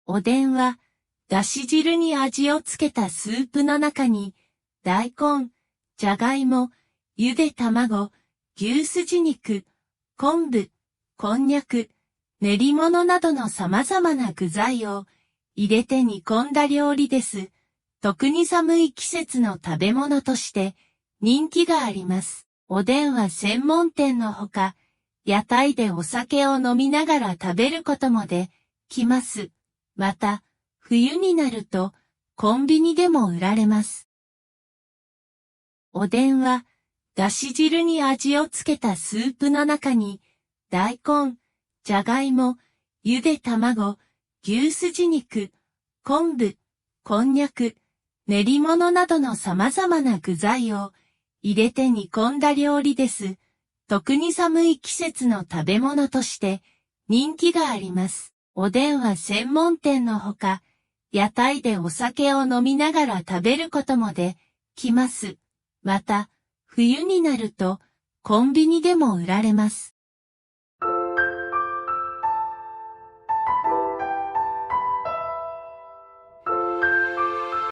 おでんは、だし汁に味をつけたスープの中に、大根、じゃがいも、ゆで卵、牛すじ肉、昆布、こんにゃく、練り物などの様々な具材を入れて煮込んだ料理です。特に寒い季節の食べ物として人気があります。おでんは専門店のほか、屋台でお酒を飲みながら食べることもできます。また、冬になるとコンビニでも売られます。おでんは、だし汁に味をつけたスープの中に、大根、じゃがいも、ゆで卵、牛すじ肉、昆布、こんにゃく、練り物などの様々な具材を入れて煮込んだ料理です。特に寒い季節の食べ物として人気があります。おでんは専門店のほか、屋台でお酒を飲みながら食べることもできます。また、冬になるとコンビニでも売られます。